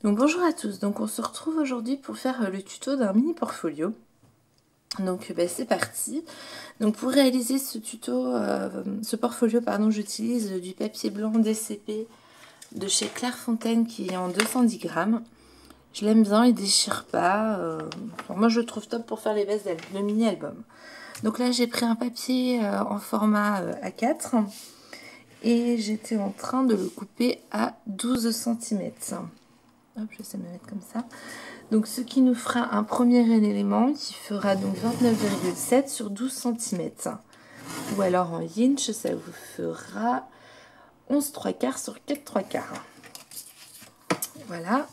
Donc bonjour à tous, donc on se retrouve aujourd'hui pour faire le tuto d'un mini portfolio. Donc c'est parti. Donc pour réaliser ce tuto, ce portfolio pardon, j'utilise du papier blanc DCP de chez Clairefontaine qui est en 210 grammes. Je l'aime bien, il déchire pas. Moi je le trouve top pour faire les bases de mini album. Donc là j'ai pris un papier en format A4 et j'étais en train de le couper à 12 cm. Hop, je sais me mettre comme ça. Donc, ce qui nous fera un premier élément qui fera donc 29,7 sur 12 cm. Ou alors en inch, ça vous fera 11 3/4 sur 4 3/4. Voilà.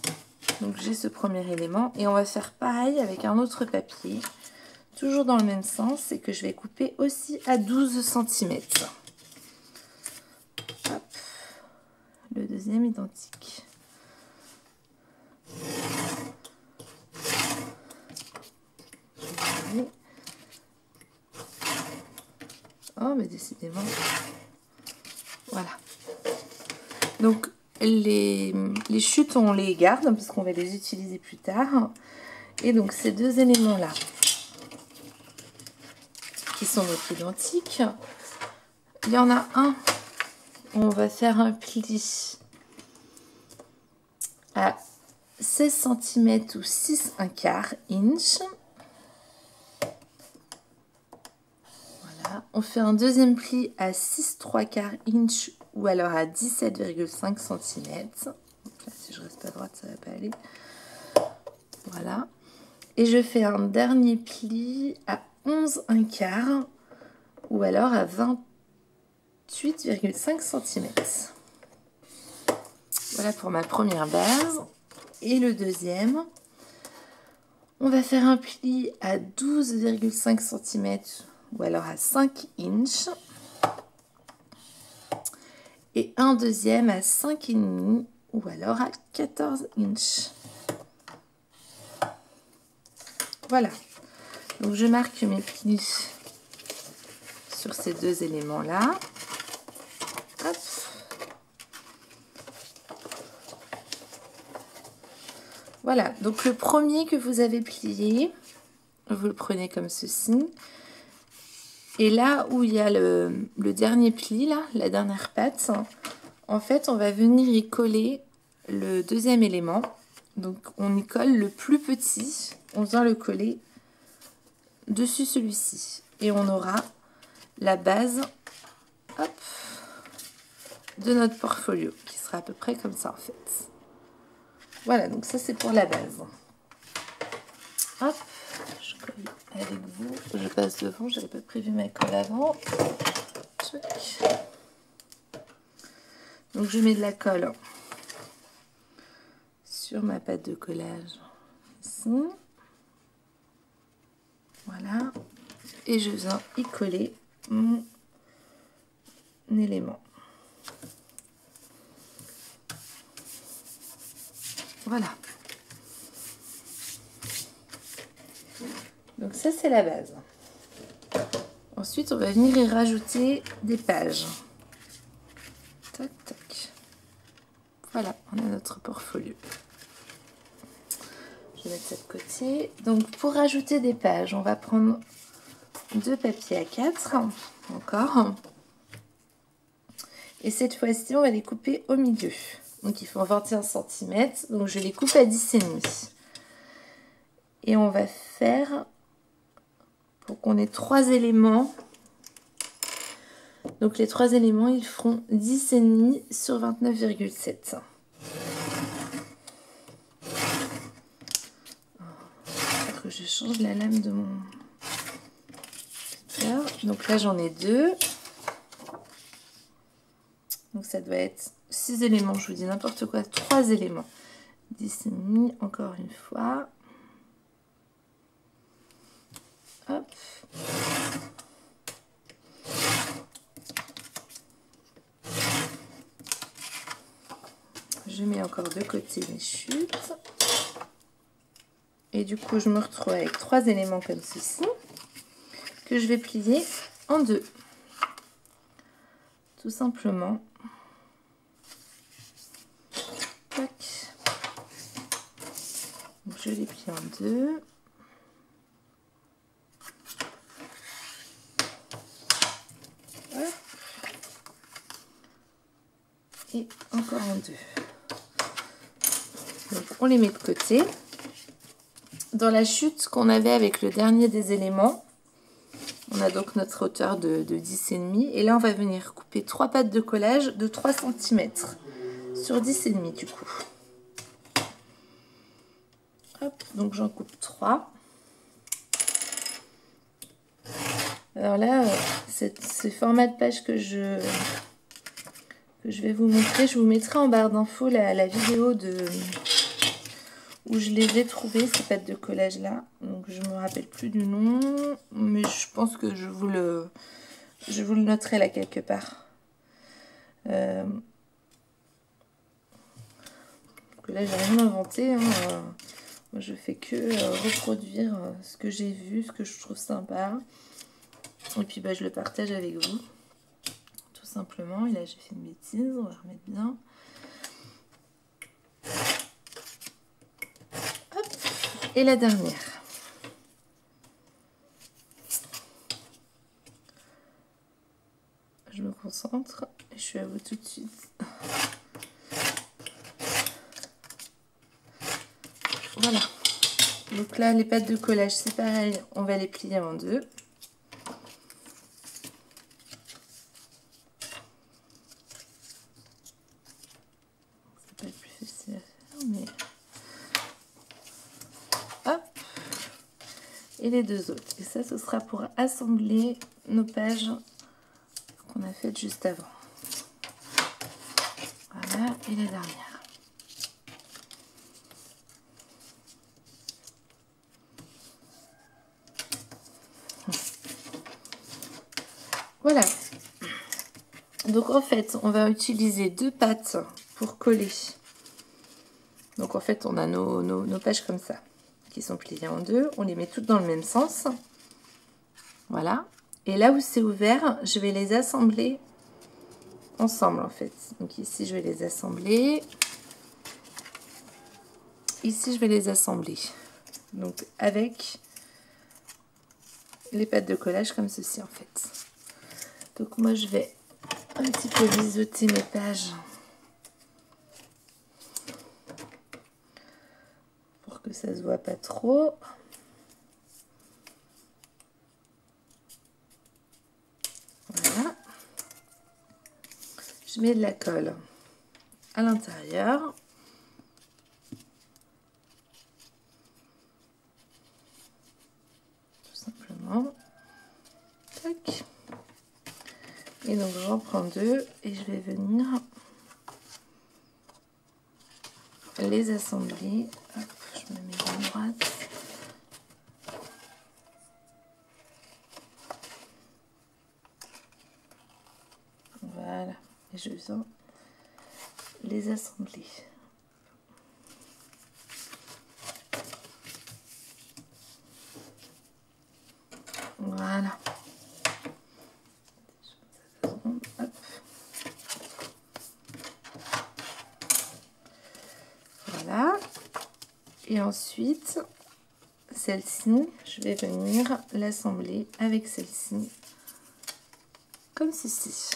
Donc, j'ai ce premier élément. Et on va faire pareil avec un autre papier. Toujours dans le même sens. C'est que je vais couper aussi à 12 cm. Hop. Le deuxième identique. Oh, mais décidément. Voilà. Donc, les chutes, on les garde parce qu'on va les utiliser plus tard. Et donc, ces deux éléments-là, qui sont donc identiques, il y en a un, on va faire un pli à 16 cm ou 6 1/4 inch. On fait un deuxième pli à 6 3/4 inch ou alors à 17,5 cm. Donc là, si je reste pas droite, ça va pas aller. Voilà. Et je fais un dernier pli à 11 1/4 ou alors à 28,5 cm. Voilà pour ma première base. Et le deuxième, on va faire un pli à 12,5 cm ou alors à 5 inch et un deuxième à 5,5 ou alors à 14 inch. Voilà, donc je marque mes plis sur ces deux éléments là. Hop. Voilà, donc le premier que vous avez plié, vous le prenez comme ceci. Et là où il y a le dernier pli, là, la dernière patte, en fait, on va venir y coller le deuxième élément. Donc, on y colle le plus petit. On vient le coller dessus celui-ci. Et on aura la base, hop, de notre portfolio, qui sera à peu près comme ça, en fait. Voilà, donc ça, c'est pour la base. Hop, je colle avec vous. Je passe devant, j'avais pas prévu ma colle avant. Donc je mets de la colle sur ma pâte de collage ici. Voilà. Et je viens y coller mon élément. Voilà. Donc ça c'est la base. Ensuite on va venir y rajouter des pages. Tac tac. Voilà, on a notre portfolio. Je vais mettre ça de côté. Donc pour rajouter des pages, on va prendre deux papiers A4 encore. Et cette fois-ci, on va les couper au milieu. Donc il faut 21 cm. Donc je les coupe à 10,5. Et on va faire, pour qu'on ait trois éléments. Donc les trois éléments, ils feront 10,5 sur 29,7. Que je change la lame de mon... Donc là, j'en ai deux. Donc ça doit être 6 éléments, je vous dis n'importe quoi, 3 éléments. 10,5 encore une fois. Hop. Je mets encore de côté mes chutes. Et du coup, je me retrouve avec 3 éléments comme ceci, que je vais plier en deux. Tout simplement. Tac. je les plie en deux. Hop. Et encore en deux. Donc on les met de côté. Dans la chute qu'on avait avec le dernier des éléments, on a donc notre hauteur de 10,5. Et là, on va venir couper 3 pattes de collage de 3 cm sur 10,5 du coup. Hop, donc j'en coupe 3. Alors là, ce format de page que je vais vous montrer, je vous mettrai en barre d'infos la vidéo où je les ai trouvées, ces pattes de collage là. Donc je me rappelle plus du nom, mais je pense que je vous le noterai là quelque part. Que là j'ai rien inventé, hein. Moi je fais que reproduire ce que j'ai vu, ce que je trouve sympa. Et puis bah, je le partage avec vous, tout simplement. Et là j'ai fait une bêtise, on va remettre bien. Et la dernière. Je me concentre et je suis à vous tout de suite. Voilà. Donc là, les pattes de collage, c'est pareil. On va les plier en deux. C'est pas le plus facile à faire, mais... Hop. Et les deux autres. Et ça, ce sera pour assembler nos pages qu'on a faites juste avant. Voilà. Et la dernière. Voilà. Donc en fait, on va utiliser 2 pattes pour coller. Donc en fait, on a nos pages comme ça, qui sont pliées en deux. On les met toutes dans le même sens. Voilà. Et là où c'est ouvert, je vais les assembler ensemble en fait. Donc ici, je vais les assembler. Ici, je vais les assembler. Donc avec les pattes de collage comme ceci en fait. Donc moi, je vais un petit peu biseauter mes pages pour que ça se voit pas trop. Voilà. Je mets de la colle à l'intérieur. Tout simplement. Tac. Et donc j'en prends 2 et je vais venir les assembler. Hop, je me mets à droite. Voilà. Et je viens les assembler. Voilà. Hop. Voilà. Et ensuite, celle-ci, je vais venir l'assembler avec celle-ci, comme ceci.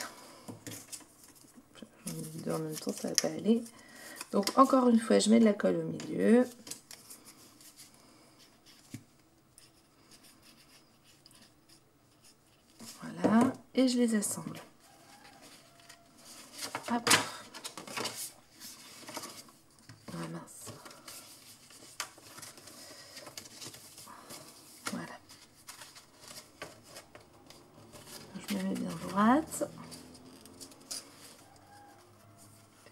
J'en ai deux en même temps, ça va pas aller. Donc encore une fois, je mets de la colle au milieu. Voilà, et je les assemble. Hop. Ah mince. Voilà. Je me mets bien droite.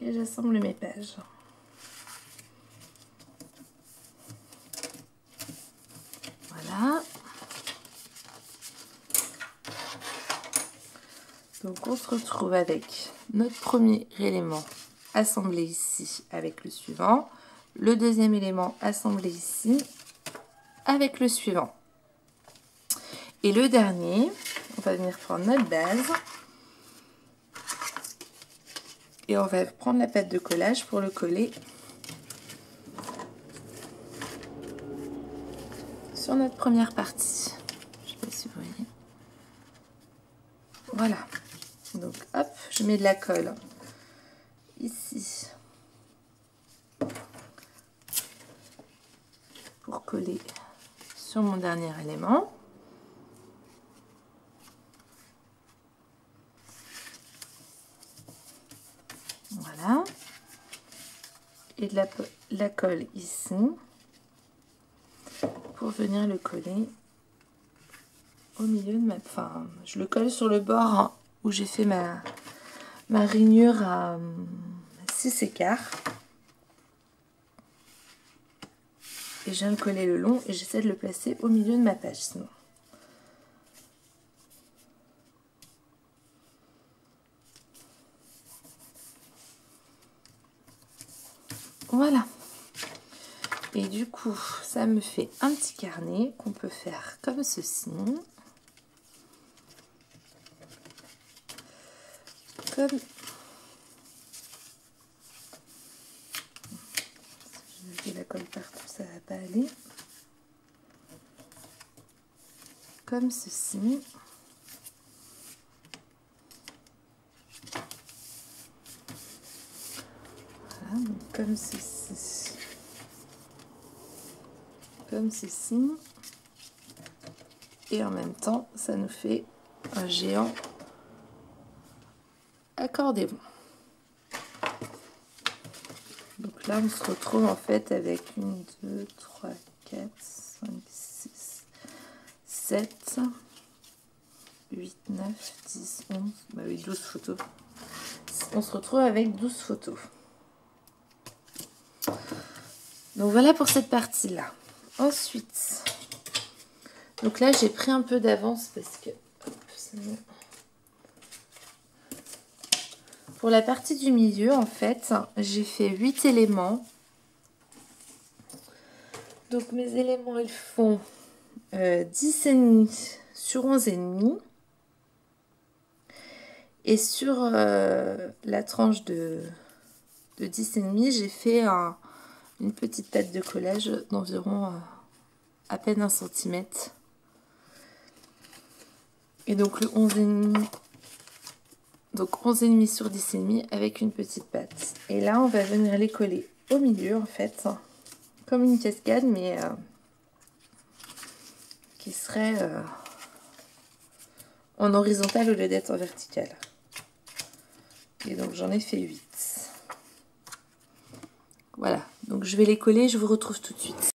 Et j'assemble mes pages. Voilà. Donc on se retrouve avec notre premier élément assemblé ici avec le suivant. Le deuxième élément assemblé ici avec le suivant. Et le dernier, on va venir prendre notre base. Et on va prendre la pâte de collage pour le coller sur notre première partie. Je sais pas si vous voyez. Voilà. Donc hop, je mets de la colle ici pour coller sur mon dernier élément. Voilà. Et de la colle ici pour venir le coller au milieu de ma... Enfin, je le colle sur le bord où j'ai fait ma rainure à 6/4. Et je viens le coller le long et j'essaie de le placer au milieu de ma page sinon. Voilà. Et du coup, ça me fait un petit carnet qu'on peut faire comme ceci. Comme... Si je mets la colle partout, ça va pas aller. Comme ceci. Voilà, donc comme ceci. Comme ceci. Et en même temps, ça nous fait un géant accordéon. Donc là, on se retrouve en fait avec 1, 2, 3, 4, 5, 6, 7, 8, 9, 10, 11, bah oui, 12 photos. On se retrouve avec 12 photos. Donc voilà pour cette partie-là. Ensuite, donc là, j'ai pris un peu d'avance parce que... Hop, pour la partie du milieu, en fait, j'ai fait 8 éléments. Donc mes éléments, ils font 10,5 sur 11,5. Et sur la tranche de 10,5, j'ai fait une petite tête de collage d'environ à peine 1 cm. Et donc le 11,5, donc 11,5 sur 10,5 avec une petite patte. Et là, on va venir les coller au milieu, en fait, comme une cascade, mais qui serait en horizontal au lieu d'être en vertical. Et donc j'en ai fait 8. Voilà, donc je vais les coller, je vous retrouve tout de suite.